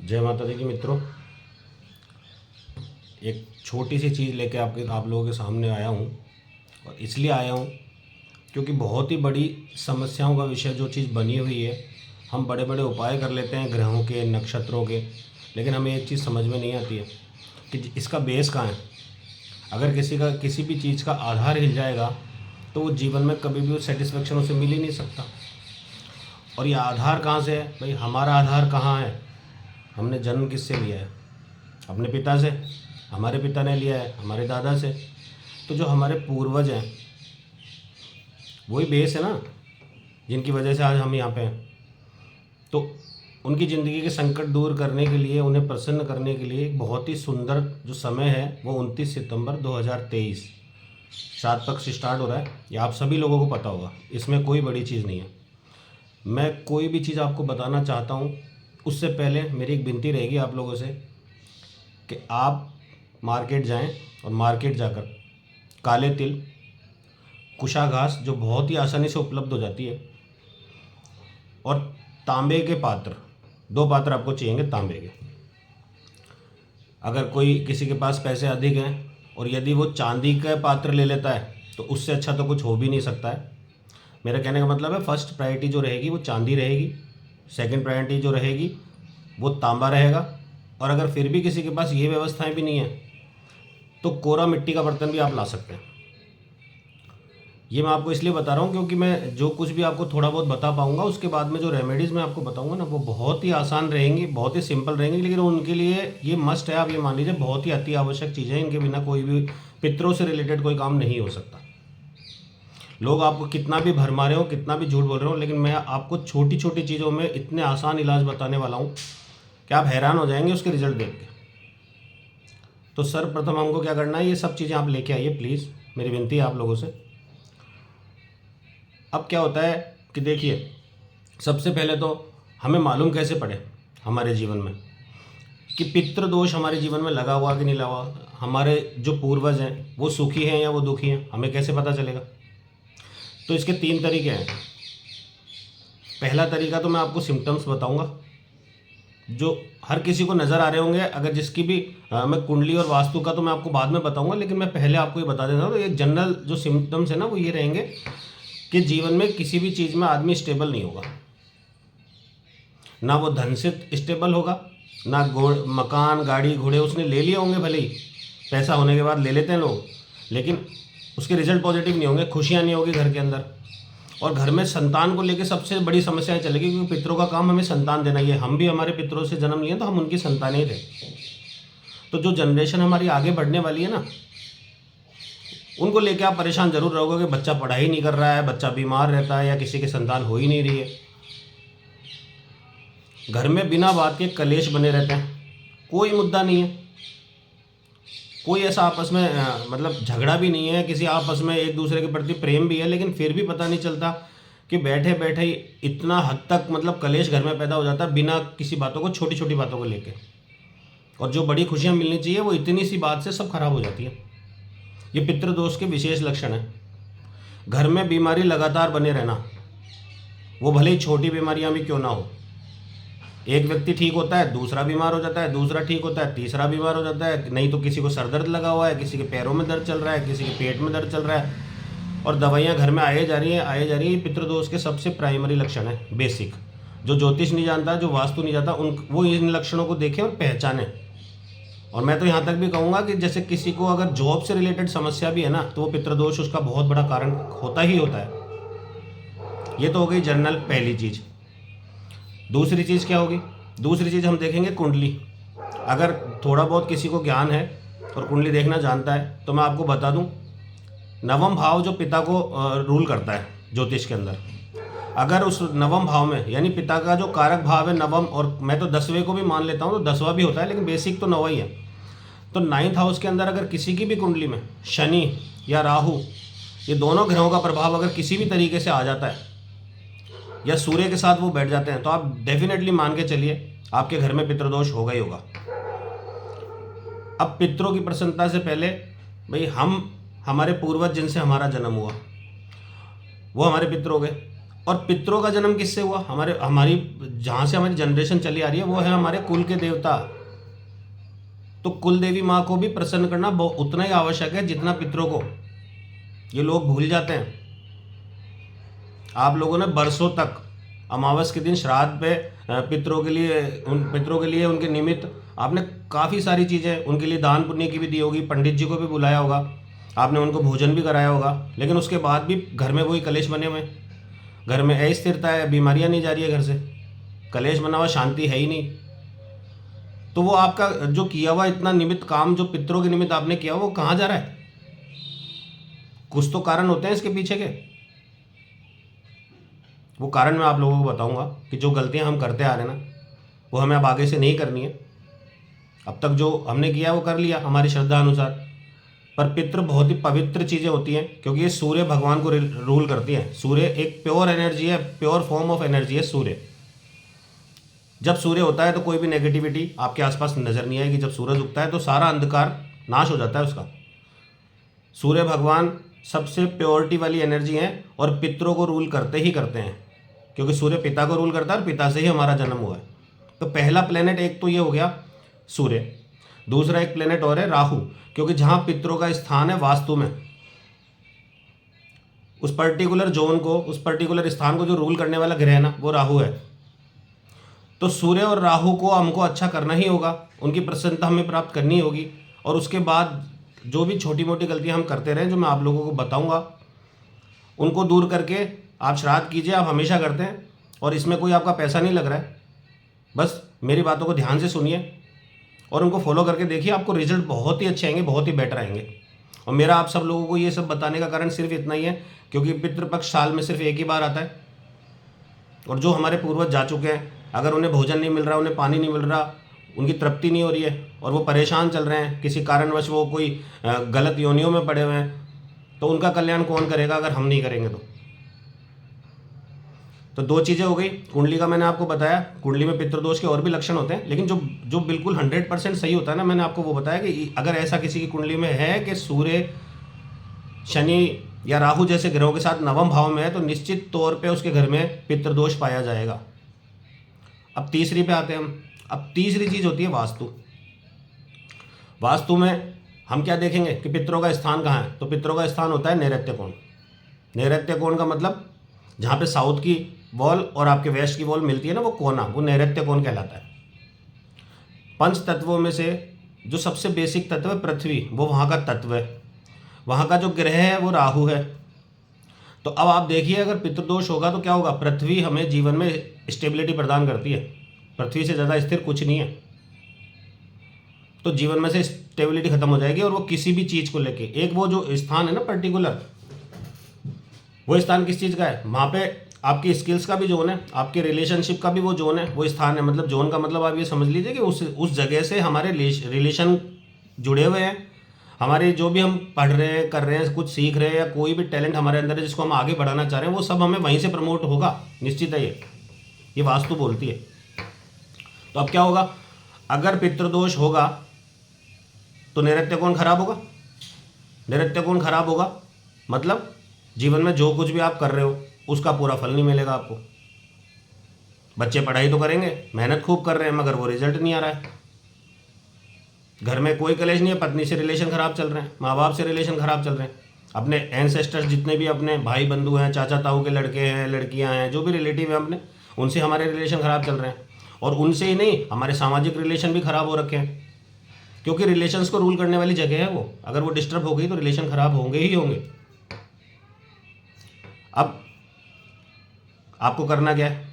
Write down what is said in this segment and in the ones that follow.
जय माता दी की मित्रों, एक छोटी सी चीज़ लेके आप लोगों के सामने आया हूँ। और इसलिए आया हूँ क्योंकि बहुत ही बड़ी समस्याओं का विषय जो चीज़ बनी हुई है। हम बड़े बड़े उपाय कर लेते हैं ग्रहों के, नक्षत्रों के, लेकिन हमें एक चीज़ समझ में नहीं आती है कि इसका बेस कहाँ है। अगर किसी भी चीज़ का आधार हिल जाएगा तो वो जीवन में कभी भी वो सेटिस्फेक्शन उसे मिल ही नहीं सकता। और ये आधार कहाँ से है भाई? हमारा आधार कहाँ है? हमने जन्म किससे लिया है? अपने पिता से। हमारे पिता ने लिया है हमारे दादा से। तो जो हमारे पूर्वज हैं वही बेस है ना, जिनकी वजह से आज हम यहाँ पे हैं। तो उनकी ज़िंदगी के संकट दूर करने के लिए, उन्हें प्रसन्न करने के लिए एक बहुत ही सुंदर जो समय है वो 29 सितंबर 2023 श्राद्ध पक्ष स्टार्ट हो रहा है। ये आप सभी लोगों को पता होगा, इसमें कोई बड़ी चीज़ नहीं है। मैं कोई भी चीज़ आपको बताना चाहता हूँ उससे पहले मेरी एक विनती रहेगी आप लोगों से कि आप मार्केट जाएं और मार्केट जाकर काले तिल, कुशा घास जो बहुत ही आसानी से उपलब्ध हो जाती है, और तांबे के पात्र, 2 पात्र आपको चाहिएंगे तांबे के। अगर कोई किसी के पास पैसे अधिक हैं और यदि वो चांदी का पात्र ले लेता है तो उससे अच्छा तो कुछ हो भी नहीं सकता है। मेरा कहने का मतलब है फर्स्ट प्रायोरिटी जो रहेगी वो चांदी रहेगी, सेकंड प्रायोरिटी जो रहेगी वो तांबा रहेगा। और अगर फिर भी किसी के पास ये व्यवस्थाएं भी नहीं है तो कोरा मिट्टी का बर्तन भी आप ला सकते हैं। ये मैं आपको इसलिए बता रहा हूँ क्योंकि मैं जो कुछ भी आपको थोड़ा बहुत बता पाऊँगा उसके बाद में जो रेमेडीज़ मैं आपको बताऊँगा ना वो बहुत ही आसान रहेंगी, बहुत ही सिंपल रहेंगी, लेकिन उनके लिए ये मस्ट है। आप ये मान लीजिए बहुत ही अति आवश्यक चीज़ें हैं। इनके बिना कोई भी पितरों से रिलेटेड कोई काम नहीं हो सकता। लोग आपको कितना भी भरमा रहे हो, कितना भी झूठ बोल रहे हो, लेकिन मैं आपको छोटी छोटी चीज़ों में इतने आसान इलाज बताने वाला हूँ कि आप हैरान हो जाएंगे उसके रिजल्ट देख के। तो सर्वप्रथम हमको क्या करना है, ये सब चीज़ें आप लेके आइए प्लीज़, मेरी विनती है आप लोगों से। अब क्या होता है कि देखिए, सबसे पहले तो हमें मालूम कैसे पड़े हमारे जीवन में कि पितृदोष हमारे जीवन में लगा हुआ कि नहीं लगा हुआ, हमारे जो पूर्वज हैं वो सुखी हैं या वो दुखी हैं, हमें कैसे पता चलेगा? तो इसके 3 तरीके हैं। पहला तरीका तो मैं आपको सिम्टम्स बताऊंगा जो हर किसी को नज़र आ रहे होंगे। अगर जिसकी भी मैं कुंडली और वास्तु का तो मैं आपको बाद में बताऊंगा, लेकिन मैं पहले आपको ये बता देता हूँ। तो ये जनरल जो सिम्टम्स है ना वो ये रहेंगे कि जीवन में किसी भी चीज़ में आदमी स्टेबल नहीं होगा। ना वो धन से स्टेबल होगा, ना मकान गाड़ी घोड़े उसने ले लिए होंगे, भले ही पैसा होने के बाद ले लेते हैं लोग, लेकिन उसके रिजल्ट पॉजिटिव नहीं होंगे, खुशियाँ नहीं होगी घर के अंदर। और घर में संतान को लेकर सबसे बड़ी समस्याएं चलेगी, क्योंकि पितरों का काम हमें संतान देना ही है। हम भी हमारे पितरों से जन्म लिए तो हम उनकी संतान ही थे। तो जो जनरेशन हमारी आगे बढ़ने वाली है ना, उनको लेके आप परेशान जरूर रहोगे कि बच्चा पढ़ाई नहीं कर रहा है, बच्चा बीमार रहता है, या किसी की संतान हो ही नहीं रही है। घर में बिना बात के कलेश बने रहते हैं, कोई मुद्दा नहीं है, कोई ऐसा आपस में मतलब झगड़ा भी नहीं है, किसी आपस में एक दूसरे के प्रति प्रेम भी है, लेकिन फिर भी पता नहीं चलता कि बैठे बैठे ही इतना हद तक मतलब कलेश घर में पैदा हो जाता है बिना किसी बातों को, छोटी छोटी बातों को लेके। और जो बड़ी खुशियाँ मिलनी चाहिए वो इतनी सी बात से सब खराब हो जाती है। ये पितृदोष के विशेष लक्षण है। घर में बीमारी लगातार बने रहना, वो भले ही छोटी बीमारियां भी क्यों ना हो। एक व्यक्ति ठीक होता है, दूसरा बीमार हो जाता है, दूसरा ठीक होता है, तीसरा बीमार हो जाता है। नहीं तो किसी को सर दर्द लगा हुआ है, किसी के पैरों में दर्द चल रहा है, किसी के पेट में दर्द चल रहा है, और दवाइयाँ घर में आए जा रही हैं आए जा रही हैं। पितृदोष के सबसे प्राइमरी लक्षण है, बेसिक। जो ज्योतिष नहीं जानता, जो वास्तु नहीं जानता, वो इन लक्षणों को देखें और पहचाने। और मैं तो यहाँ तक भी कहूँगा कि जैसे किसी को अगर जॉब से रिलेटेड समस्या भी है ना, तो वो पितृदोष उसका बहुत बड़ा कारण होता ही होता है। ये तो हो गई जनरल पहली चीज़। दूसरी चीज़ क्या होगी? दूसरी चीज़ हम देखेंगे कुंडली। अगर थोड़ा बहुत किसी को ज्ञान है और कुंडली देखना जानता है तो मैं आपको बता दूं, नवम भाव जो पिता को रूल करता है ज्योतिष के अंदर, अगर उस नवम भाव में, यानी पिता का जो कारक भाव है नवम, और मैं तो 10वें को भी मान लेता हूँ, तो 10वां भी होता है, लेकिन बेसिक तो 9वां ही है। तो 9th हाउस के अंदर अगर किसी की भी कुंडली में शनि या राहु, ये दोनों ग्रहों का प्रभाव अगर किसी भी तरीके से आ जाता है या सूर्य के साथ वो बैठ जाते हैं, तो आप डेफिनेटली मान के चलिए आपके घर में पितृदोष होगा ही होगा। अब पितरों की प्रसन्नता से पहले भाई, हमारे पूर्वज जिनसे हमारा जन्म हुआ वो हमारे पितर हो गए। और पितरों का जन्म किससे हुआ? हमारे हमारी जहाँ से हमारी जनरेशन चली आ रही है वो है हमारे कुल के देवता। तो कुल देवी माँ को भी प्रसन्न करना उतना ही आवश्यक है जितना पितरों को। ये लोग भूल जाते हैं। आप लोगों ने बरसों तक अमावस के दिन श्राद्ध पे पितरों के लिए उनके निमित्त आपने काफ़ी सारी चीज़ें उनके लिए दान पुण्य की भी दी होगी, पंडित जी को भी बुलाया होगा, आपने उनको भोजन भी कराया होगा, लेकिन उसके बाद भी घर में वही कलेश बने हुए हैं। घर में अस्थिरता है, बीमारियां नहीं जा रही है घर से, कलेश बना हुआ, शांति है ही नहीं। तो वो आपका जो किया हुआ इतना निमित्त काम जो पितरों के निमित्त आपने किया वो कहाँ जा रहा है? कुछ तो कारण होते हैं इसके पीछे के। वो कारण मैं आप लोगों को बताऊंगा कि जो गलतियां हम करते आ रहे हैं ना वो हमें अब आगे से नहीं करनी है। अब तक जो हमने किया वो कर लिया हमारी श्रद्धा अनुसार, पर पितृ बहुत ही पवित्र चीज़ें होती हैं क्योंकि ये सूर्य भगवान को रूल करती हैं। सूर्य एक प्योर एनर्जी है, प्योर फॉर्म ऑफ एनर्जी है सूर्य। जब सूर्य होता है तो कोई भी नेगेटिविटी आपके आसपास नज़र नहीं आएगी। जब सूरज उगता है तो सारा अंधकार नाश हो जाता है उसका। सूर्य भगवान सबसे प्योरिटी वाली एनर्जी है और पितरों को रूल करते ही करते हैं क्योंकि सूर्य पिता को रूल करता है और पिता से ही हमारा जन्म हुआ है। तो पहला प्लेनेट एक तो ये हो गया सूर्य। दूसरा एक प्लेनेट और है राहु, क्योंकि जहाँ पितरों का स्थान है वास्तु में, उस पर्टिकुलर जोन को, उस पर्टिकुलर स्थान को जो रूल करने वाला ग्रह है ना वो राहु है। तो सूर्य और राहु को हमको अच्छा करना ही होगा, उनकी प्रसन्नता हमें प्राप्त करनी होगी। और उसके बाद जो भी छोटी मोटी गलतियां हम करते रहें जो मैं आप लोगों को बताऊंगा उनको दूर करके आप श्राद्ध कीजिए। आप हमेशा करते हैं और इसमें कोई आपका पैसा नहीं लग रहा है। बस मेरी बातों को ध्यान से सुनिए और उनको फॉलो करके देखिए, आपको रिजल्ट बहुत ही अच्छे आएंगे, बहुत ही बेटर आएंगे। और मेरा आप सब लोगों को ये सब बताने का कारण सिर्फ इतना ही है क्योंकि पितृपक्ष साल में सिर्फ एक ही बार आता है। और जो हमारे पूर्वज जा चुके हैं, अगर उन्हें भोजन नहीं मिल रहा, उन्हें पानी नहीं मिल रहा, उनकी तृप्ति नहीं हो रही है और वो परेशान चल रहे हैं, किसी कारणवश वो कोई गलत योनियों में पड़े हुए हैं, तो उनका कल्याण कौन करेगा अगर हम नहीं करेंगे तो दो चीज़ें हो गई। कुंडली का मैंने आपको बताया, कुंडली में पितृदोष के और भी लक्षण होते हैं, लेकिन जो बिल्कुल 100% सही होता है ना, मैंने आपको वो बताया कि अगर ऐसा किसी की कुंडली में है कि सूर्य, शनि या राहु जैसे ग्रहों के साथ नवम भाव में है तो निश्चित तौर पे उसके घर में पितृदोष पाया जाएगा। अब तीसरी पे आते हैं हम। अब तीसरी चीज़ होती है वास्तु। वास्तु में हम क्या देखेंगे कि पितरों का स्थान कहाँ है? तो पितरों का स्थान होता है नैऋत्य कोण। नैऋत्य कोण का मतलब जहाँ पे साउथ की वॉल और आपके वेस्ट की वॉल मिलती है ना, वो कोना, वो नैऋत्य कोण कहलाता है। पंच तत्वों में से जो सबसे बेसिक तत्व है पृथ्वी, वो वहाँ का तत्व है। वहाँ का जो ग्रह है वो राहु है। तो अब आप देखिए अगर पितृदोष होगा तो क्या होगा? पृथ्वी हमें जीवन में स्टेबिलिटी प्रदान करती है, पृथ्वी से ज़्यादा स्थिर कुछ नहीं है। तो जीवन में से स्टेबिलिटी खत्म हो जाएगी और वो किसी भी चीज़ को लेके, एक वो जो स्थान है ना पर्टिकुलर, वो स्थान किस चीज़ का है? वहाँ पे आपकी स्किल्स का भी जोन है, आपके रिलेशनशिप का भी वो जोन है, वो स्थान है। मतलब जोन का मतलब आप ये समझ लीजिए कि उस जगह से हमारे रिलेशन जुड़े हुए हैं। हमारे जो भी हम पढ़ रहे हैं, कर रहे हैं, कुछ सीख रहे हैं या कोई भी टैलेंट हमारे अंदर है जिसको हम आगे बढ़ाना चाह रहे हैं, वो सब हमें वहीं से प्रमोट होगा, निश्चित है। ये वास्तु बोलती है। तो अब क्या होगा? अगर पितृदोष होगा तो नैऋत्य कोण खराब होगा। नैऋत्य कोण खराब होगा मतलब जीवन में जो कुछ भी आप कर रहे हो उसका पूरा फल नहीं मिलेगा आपको। बच्चे पढ़ाई तो करेंगे, मेहनत खूब कर रहे हैं, मगर वो रिजल्ट नहीं आ रहा है। घर में कोई कलेश नहीं है, पत्नी से रिलेशन खराब चल रहे हैं, माँ बाप से रिलेशन खराब चल रहे हैं, अपने एंसेस्टर्स जितने भी अपने भाई बंधु हैं, चाचा ताऊ के लड़के हैं, लड़कियां हैं, जो भी रिलेटिव हैं अपने, उनसे हमारे रिलेशन खराब चल रहे हैं। और उनसे ही नहीं, हमारे सामाजिक रिलेशन भी खराब हो रखे हैं, क्योंकि रिलेशंस को रूल करने वाली जगह है वो। अगर वो डिस्टर्ब हो गई तो रिलेशन खराब होंगे ही होंगे। अब आपको करना क्या है?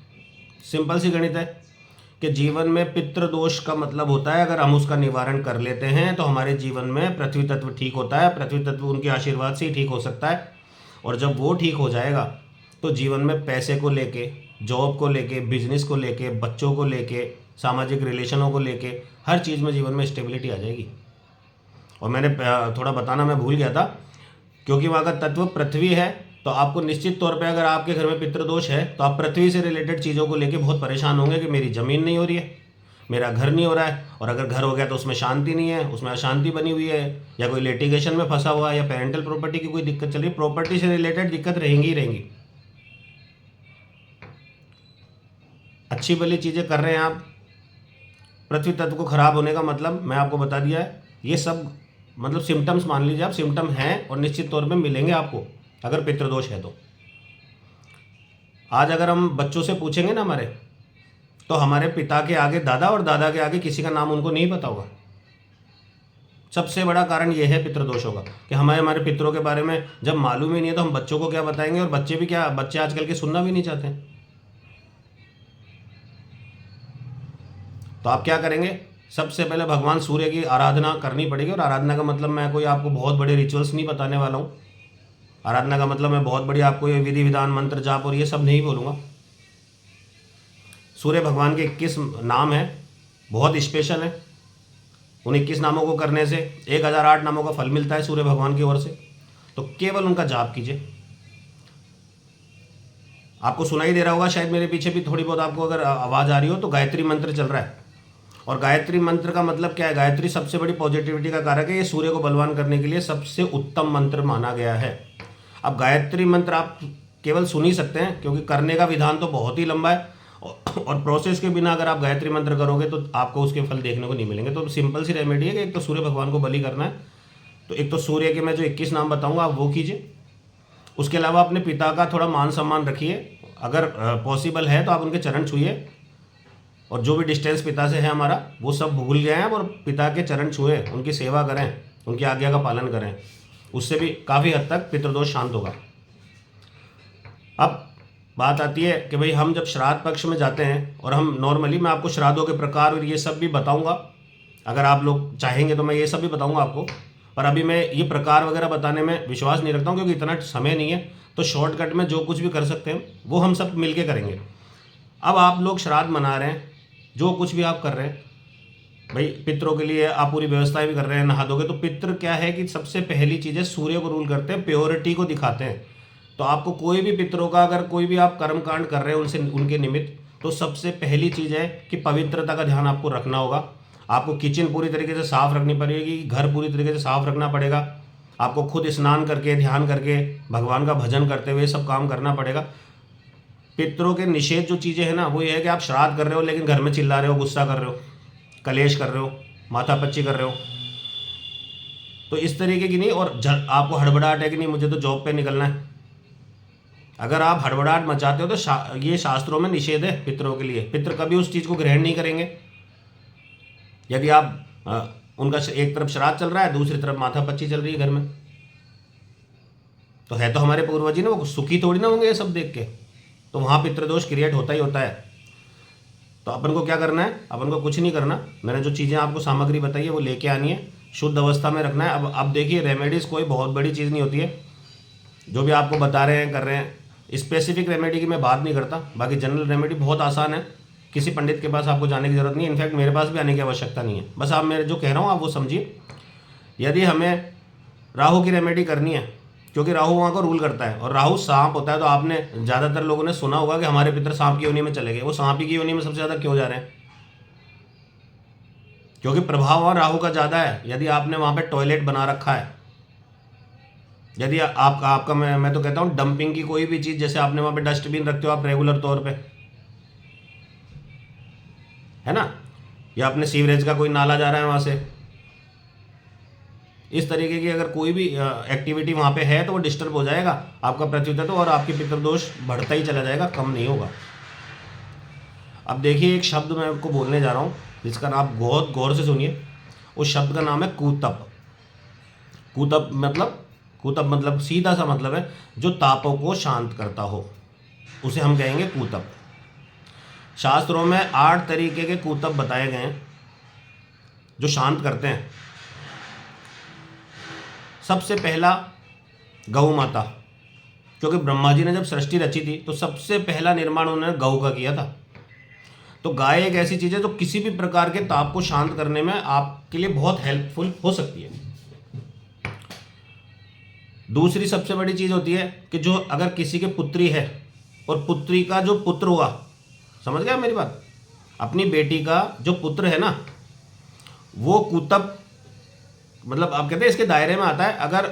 सिंपल सी गणित है कि जीवन में पितृदोष का मतलब होता है अगर हम उसका निवारण कर लेते हैं तो हमारे जीवन में पृथ्वी तत्व ठीक होता है। पृथ्वी तत्व उनके आशीर्वाद से ही ठीक हो सकता है। और जब वो ठीक हो जाएगा तो जीवन में पैसे को लेके, जॉब को लेके, बिजनेस को लेके, बच्चों को लेके, सामाजिक रिलेशनों को लेके, हर चीज़ में जीवन में स्टेबिलिटी आ जाएगी। और मैंने थोड़ा बताना मैं भूल गया था, क्योंकि वहाँ का तत्व पृथ्वी है, तो आपको निश्चित तौर पे अगर आपके घर में पितृदोष है तो आप पृथ्वी से रिलेटेड चीज़ों को लेके बहुत परेशान होंगे कि मेरी ज़मीन नहीं हो रही है, मेरा घर नहीं हो रहा है, और अगर घर हो गया तो उसमें शांति नहीं है, उसमें अशांति बनी हुई है, या कोई लिटिगेशन में फंसा हुआ है, या पेरेंटल प्रॉपर्टी की कोई दिक्कत चल रही है। प्रॉपर्टी से रिलेटेड दिक्कत रहेंगी ही रहेंगी। अच्छी भली चीज़ें कर रहे हैं आप, पृथ्वी तत्व को खराब होने का मतलब मैं आपको बता दिया है। ये सब मतलब सिम्टम्स मान लीजिए आप, सिम्टम हैं और निश्चित तौर पे मिलेंगे आपको अगर पितृदोष है तो। आज अगर हम बच्चों से पूछेंगे ना हमारे, तो हमारे पिता के आगे दादा और दादा के आगे किसी का नाम उनको नहीं पता होगा। सबसे बड़ा कारण ये है पितृदोष होगा कि हमारे पितरों के बारे में जब मालूम ही नहीं है तो हम बच्चों को क्या बताएंगे, और बच्चे भी क्या, बच्चे आजकल के सुनना भी नहीं चाहते हैं। तो आप क्या करेंगे, सबसे पहले भगवान सूर्य की आराधना करनी पड़ेगी। और आराधना का मतलब मैं कोई आपको बहुत बड़े रिचुअल्स नहीं बताने वाला हूँ। आराधना का मतलब मैं बहुत बड़ी आपको ये विधि विधान मंत्र जाप और ये सब नहीं बोलूँगा। सूर्य भगवान के 21 नाम हैं, बहुत स्पेशल हैं। उन 21 नामों को करने से 1008 नामों का फल मिलता है सूर्य भगवान की ओर से। तो केवल उनका जाप कीजिए। आपको सुनाई दे रहा होगा शायद मेरे पीछे भी थोड़ी बहुत आपको अगर आवाज़ आ रही हो, तो गायत्री मंत्र चल रहा है। और गायत्री मंत्र का मतलब क्या है, गायत्री सबसे बड़ी पॉजिटिविटी का कारक है। ये सूर्य को बलवान करने के लिए सबसे उत्तम मंत्र माना गया है। अब गायत्री मंत्र आप केवल सुन ही सकते हैं, क्योंकि करने का विधान तो बहुत ही लंबा है और प्रोसेस के बिना अगर आप गायत्री मंत्र करोगे तो आपको उसके फल देखने को नहीं मिलेंगे। तो सिंपल सी रेमेडी है कि एक तो सूर्य भगवान को बलि करना है, तो एक तो सूर्य के मैं जो 21 नाम बताऊंगा आप वो कीजिए। उसके अलावा अपने पिता का थोड़ा मान सम्मान रखिए, अगर पॉसिबल है तो आप उनके चरण छुइए। और जो भी डिस्टेंस पिता से है हमारा वो सब भूल गए हैं, और पिता के चरण छुए, उनकी सेवा करें, उनकी आज्ञा का पालन करें। उससे भी काफ़ी हद तक पितृदोष शांत होगा। अब बात आती है कि भाई हम जब श्राद्ध पक्ष में जाते हैं, और हम नॉर्मली मैं आपको श्राद्धों के प्रकार और ये सब भी बताऊंगा, अगर आप लोग चाहेंगे तो मैं ये सब भी बताऊंगा आपको। पर अभी मैं ये प्रकार वगैरह बताने में विश्वास नहीं रखता हूँ, क्योंकि इतना समय नहीं है। तो शॉर्टकट में जो कुछ भी कर सकते हैं वो हम सब मिल के करेंगे। अब आप लोग श्राद्ध मना रहे हैं, जो कुछ भी आप कर रहे हैं, भाई पितरों के लिए आप पूरी व्यवस्थाएं भी कर रहे हैं, नहा धोगे। तो पितृ क्या है कि सबसे पहली चीज़ है, सूर्य को रूल करते हैं, प्योरिटी को दिखाते हैं। तो आपको कोई भी पितरों का अगर कोई भी आप कर्मकांड कर रहे हैं उनसे, उनके निमित्त, तो सबसे पहली चीज़ है कि पवित्रता का ध्यान आपको रखना होगा। आपको किचन पूरी तरीके से साफ रखनी पड़ेगी, घर पूरी तरीके से साफ रखना पड़ेगा। आपको खुद स्नान करके, ध्यान करके, भगवान का भजन करते हुए सब काम करना पड़ेगा। पितरों के निषेध जो चीज़ें हैं ना, वो ये है कि आप श्राद्ध कर रहे हो लेकिन घर में चिल्ला रहे हो, गुस्सा कर रहे हो, कलेश कर रहे हो, माथापच्ची कर रहे हो, तो इस तरीके की नहीं। और आपको हड़बड़ाहट है कि नहीं मुझे तो जॉब पे निकलना है, अगर आप हड़बड़ाहट मचाते हो तो ये शास्त्रों में निषेध है पितरों के लिए। पितर कभी उस चीज़ को ग्रहण नहीं करेंगे। यदि आप उनका एक तरफ श्राद्ध चल रहा है, दूसरी तरफ माथापच्ची चल रही है घर में, तो है तो हमारे पूर्वज ही ना, वो सुखी थोड़ी ना होंगे ये सब देख के। तो वहाँ पितृदोष क्रिएट होता ही होता है। तो अपन को क्या करना है, अपन को कुछ नहीं करना। मैंने जो चीज़ें आपको सामग्री बताई है वो लेके आनी है, शुद्ध अवस्था में रखना है। अब देखिए, रेमेडीज़ कोई बहुत बड़ी चीज़ नहीं होती है। जो भी आपको बता रहे हैं, कर रहे हैं, स्पेसिफिक रेमेडी की मैं बात नहीं करता। बाकी जनरल रेमेडी बहुत आसान है, किसी पंडित के पास आपको जाने की ज़रूरत नहीं है। इनफैक्ट मेरे पास भी आने की आवश्यकता नहीं है। बस आप मेरे जो कह रहा हूँ आप वो समझिए। यदि हमें राहु की रेमेडी करनी है, क्योंकि राहु वहाँ को रूल करता है, और राहु सांप होता है, तो आपने ज़्यादातर लोगों ने सुना होगा कि हमारे पितर सांप की योनि में चले गए। वो सांप की योनि में सबसे ज़्यादा क्यों जा रहे हैं? क्योंकि प्रभाव वहाँ राहु का ज़्यादा है। यदि आपने वहाँ पे टॉयलेट बना रखा है, यदि आपका मैं तो कहता हूँ डंपिंग की कोई भी चीज़, जैसे आपने वहाँ पे डस्टबिन रखते हो आप रेगुलर तौर पे, है ना, या अपने सीवरेज का कोई नाला जा रहा है वहाँ से, इस तरीके की अगर कोई भी एक्टिविटी वहाँ पे है तो वो डिस्टर्ब हो जाएगा आपका प्रत्युत्तर, और आपकी पितृदोष बढ़ता ही चला जाएगा, कम नहीं होगा। अब देखिए, एक शब्द मैं आपको बोलने जा रहा हूँ जिसका नाम बहुत गौर से सुनिए। उस शब्द का नाम है कूतप। कूतप मतलब सीधा सा मतलब है जो तापों को शांत करता हो, उसे हम कहेंगे कूतप। शास्त्रों में 8 तरीके के कूतप बताए गए हैं जो शांत करते हैं। सबसे पहला गौ माता, क्योंकि ब्रह्मा जी ने जब सृष्टि रची थी तो सबसे पहला निर्माण उन्होंने गौ का किया था। तो गाय एक ऐसी चीज़ है जो किसी भी प्रकार के ताप को शांत करने में आपके लिए बहुत हेल्पफुल हो सकती है। दूसरी सबसे बड़ी चीज़ होती है कि जो अगर किसी के पुत्री है और पुत्री का जो पुत्र हुआ, समझ गया मेरी बात, अपनी बेटी का जो पुत्र है ना, वो कूतप मतलब आप कहते हैं इसके दायरे में आता है। अगर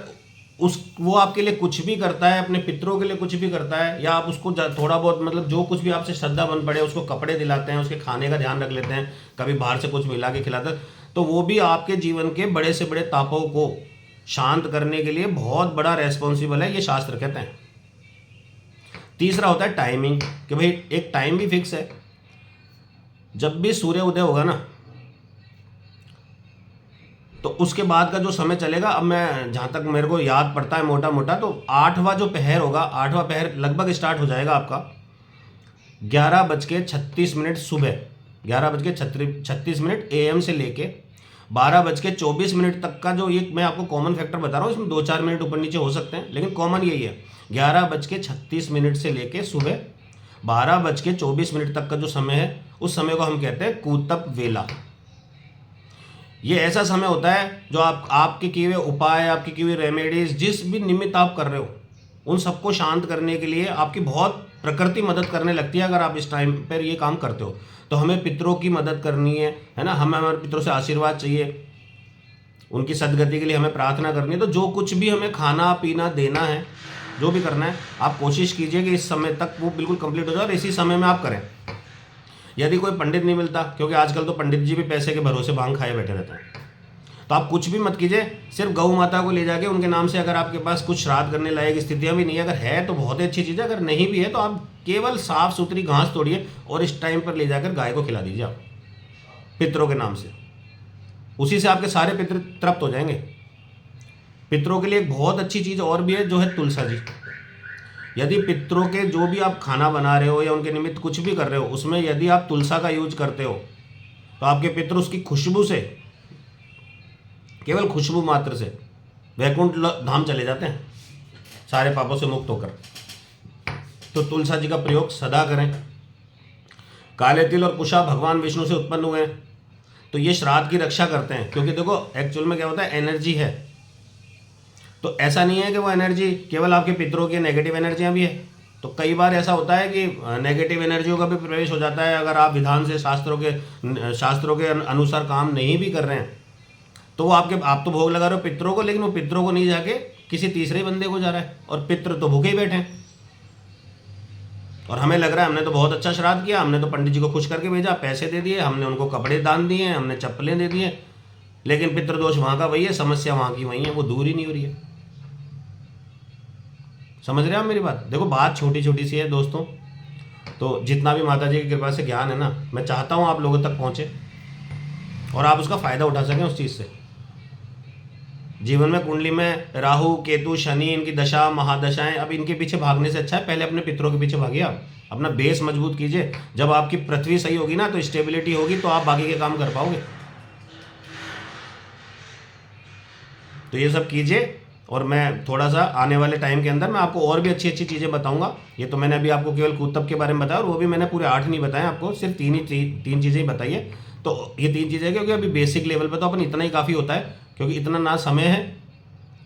उस वो आपके लिए कुछ भी करता है, अपने पितरों के लिए कुछ भी करता है, या आप उसको थोड़ा बहुत मतलब जो कुछ भी आपसे श्रद्धा बन पड़े उसको कपड़े दिलाते हैं, उसके खाने का ध्यान रख लेते हैं, कभी बाहर से कुछ मिला के खिलाते हैं, तो वो भी आपके जीवन के बड़े से बड़े तापों को शांत करने के लिए बहुत बड़ा रेस्पॉन्सिबल है, ये शास्त्र कहते हैं। तीसरा होता है टाइमिंग, कि भाई एक टाइम भी फिक्स है। जब भी सूर्य उदय होगा ना, तो उसके बाद का जो समय चलेगा, अब मैं जहाँ तक मेरे को याद पड़ता है मोटा मोटा, तो 8वां जो पहर होगा, 8वां पहर लगभग स्टार्ट हो जाएगा आपका 11:36 सुबह, 11:36 AM से लेके 12:24 तक का जो ये मैं आपको कॉमन फैक्टर बता रहा हूँ, इसमें 2-4 मिनट ऊपर नीचे हो सकते हैं, लेकिन कॉमन यही है। 11:36 से लेके सुबह 12:24 तक का जो समय है, उस समय को हम कहते हैं कूतप वेला। ये ऐसा समय होता है जो आपके किए हुए उपाय, आपके किए हुए रेमेडीज, जिस भी निमित्त आप कर रहे हो, उन सबको शांत करने के लिए आपकी बहुत प्रकृति मदद करने लगती है। अगर आप इस टाइम पर ये काम करते हो, तो हमें पितरों की मदद करनी है ना, हमें हमारे पितरों से आशीर्वाद चाहिए, उनकी सदगति के लिए हमें प्रार्थना करनी है। तो जो कुछ भी हमें खाना पीना देना है, जो भी करना है, आप कोशिश कीजिए कि इस समय तक वो बिल्कुल कंप्लीट हो जाए और इसी समय में आप करें। यदि कोई पंडित नहीं मिलता, क्योंकि आजकल तो पंडित जी भी पैसे के भरोसे भांग खाए बैठे रहते हैं, तो आप कुछ भी मत कीजिए, सिर्फ गौ माता को ले जाके उनके नाम से, अगर आपके पास कुछ श्राद्ध करने लायक स्थितियाँ भी नहीं है, अगर है तो बहुत ही अच्छी चीज़ है, अगर नहीं भी है तो आप केवल साफ सुथरी घास तोड़िए और इस टाइम पर ले जाकर गाय को खिला दीजिए आप पितरों के नाम से। उसी से आपके सारे पितृ तृप्त हो जाएंगे। पितरों के लिए एक बहुत अच्छी चीज़ और भी है, जो है तुलसा जी। यदि पितरों के जो भी आप खाना बना रहे हो या उनके निमित्त कुछ भी कर रहे हो, उसमें यदि आप तुलसा का यूज करते हो, तो आपके पितृ उसकी खुशबू से, केवल खुशबू मात्र से वैकुंठ धाम चले जाते हैं, सारे पापों से मुक्त होकर। तो तुलसा जी का प्रयोग सदा करें। काले तिल और कुशा भगवान विष्णु से उत्पन्न हुए हैं, तो ये श्राद्ध की रक्षा करते हैं, क्योंकि देखो एक्चुअल में क्या होता है, एनर्जी है, तो ऐसा नहीं है कि वो एनर्जी केवल आपके पितरों की, नेगेटिव एनर्जियाँ भी है। तो कई बार ऐसा होता है कि नेगेटिव एनर्जियों का भी प्रवेश हो जाता है। अगर आप विधान से शास्त्रों के अनुसार काम नहीं भी कर रहे हैं, तो वो आप तो भोग लगा रहे हो पितरों को, लेकिन वो पितरों को नहीं जाके किसी तीसरे बंदे को जा रहा है, और पितृ तो भूखे ही बैठे हैं। और हमें लग रहा है हमने तो बहुत अच्छा श्राद्ध किया, हमने तो पंडित जी को खुश करके भेजा, पैसे दे दिए, हमने उनको कपड़े दान दिए, हमने चप्पलें दे दिए, लेकिन पितृदोष वहाँ का वही है, समस्या वहाँ की वही है, वो दूर ही नहीं हो रही है। समझ रहे हो आप मेरी बात? देखो बात छोटी छोटी सी है दोस्तों, तो जितना भी माता जी की कृपा से ज्ञान है ना, मैं चाहता हूँ आप लोगों तक पहुँचे और आप उसका फ़ायदा उठा सकें उस चीज़ से। जीवन में कुंडली में राहु केतु शनि, इनकी दशा महादशाएं, अब इनके पीछे भागने से अच्छा है पहले अपने पितरों के पीछे भागिए। आप अपना बेस मजबूत कीजिए। जब आपकी पृथ्वी सही होगी ना, तो स्टेबिलिटी होगी, तो आप बाकी के काम कर पाओगे। तो ये सब कीजिए, और मैं थोड़ा सा आने वाले टाइम के अंदर मैं आपको और भी अच्छी अच्छी चीज़ें बताऊंगा। ये तो मैंने अभी आपको केवल कूतब के बारे में बताया, और वो भी मैंने पूरे 8 नहीं बताए आपको, सिर्फ तीन चीज़ें ही बताई है। तो ये 3 चीज़ें, क्योंकि अभी बेसिक लेवल पे तो अपन इतना ही काफ़ी होता है, क्योंकि इतना ना समय है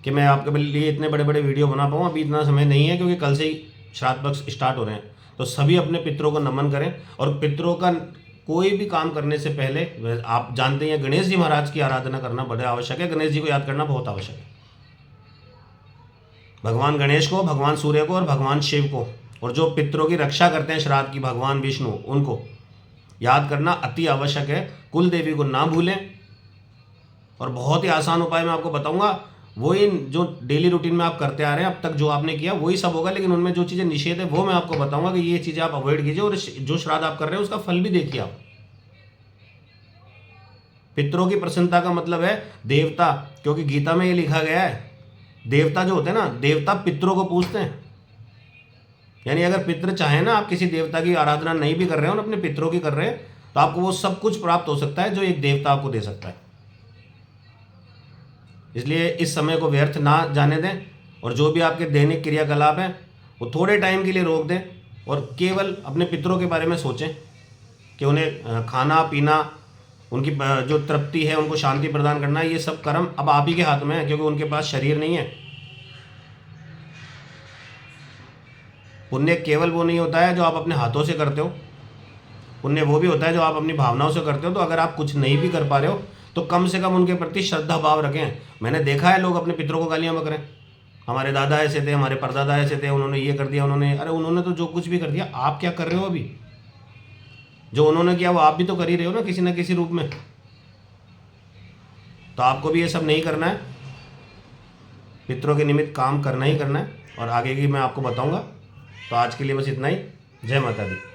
कि मैं आपके लिए इतने बड़े बड़े वीडियो बना पाऊँ। अभी इतना समय नहीं है, क्योंकि कल से ही श्राद्ध पक्ष स्टार्ट हो रहे हैं। तो सभी अपने पितरों को नमन करें, और पितरों का कोई भी काम करने से पहले, आप जानते हैं गणेश जी महाराज की आराधना करना बड़ा आवश्यक है। गणेश जी को याद करना बहुत आवश्यक है। भगवान गणेश को, भगवान सूर्य को और भगवान शिव को, और जो पितरों की रक्षा करते हैं श्राद्ध की, भगवान विष्णु, उनको याद करना अति आवश्यक है। कुल देवी को ना भूलें। और बहुत ही आसान उपाय मैं आपको बताऊंगा, वही जो डेली रूटीन में आप करते आ रहे हैं अब तक, जो आपने किया वही सब होगा, लेकिन उनमें जो चीज़ें निषेध है वो मैं आपको बताऊंगा कि ये चीज़ें आप अवॉइड कीजिए, और जो श्राद्ध आप कर रहे हैं उसका फल भी देखिए आप। पितरों की प्रसन्नता का मतलब है देवता, क्योंकि गीता में ये लिखा गया है, देवता जो होते हैं ना, देवता पितरों को पूजते हैं। यानी अगर पितृ चाहे ना, आप किसी देवता की आराधना नहीं भी कर रहे हो, अपने पितरों की कर रहे हैं, तो आपको वो सब कुछ प्राप्त हो सकता है जो एक देवता आपको दे सकता है। इसलिए इस समय को व्यर्थ ना जाने दें, और जो भी आपके दैनिक क्रियाकलाप हैं वो थोड़े टाइम के लिए रोक दें, और केवल अपने पितरों के बारे में सोचें कि उन्हें खाना पीना, उनकी जो तृप्ति है, उनको शांति प्रदान करना, ये सब कर्म अब आप ही के हाथ में है, क्योंकि उनके पास शरीर नहीं है। पुण्य केवल वो नहीं होता है जो आप अपने हाथों से करते हो, पुण्य वो भी होता है जो आप अपनी भावनाओं से करते हो। तो अगर आप कुछ नहीं भी कर पा रहे हो, तो कम से कम उनके प्रति श्रद्धा भाव रखें। मैंने देखा है लोग अपने पितरों को गालियाँ बक रहे हैं, हमारे दादा ऐसे थे, हमारे परदादा ऐसे थे, उन्होंने ये कर दिया, उन्होंने, अरे उन्होंने तो जो कुछ भी कर दिया, आप क्या कर रहे हो अभी? जो उन्होंने किया वो आप भी तो कर ही रहे हो ना किसी रूप में। तो आपको भी ये सब नहीं करना है, पितरों के निमित्त काम करना ही करना है, और आगे की मैं आपको बताऊंगा। तो आज के लिए बस इतना ही। जय माता दी।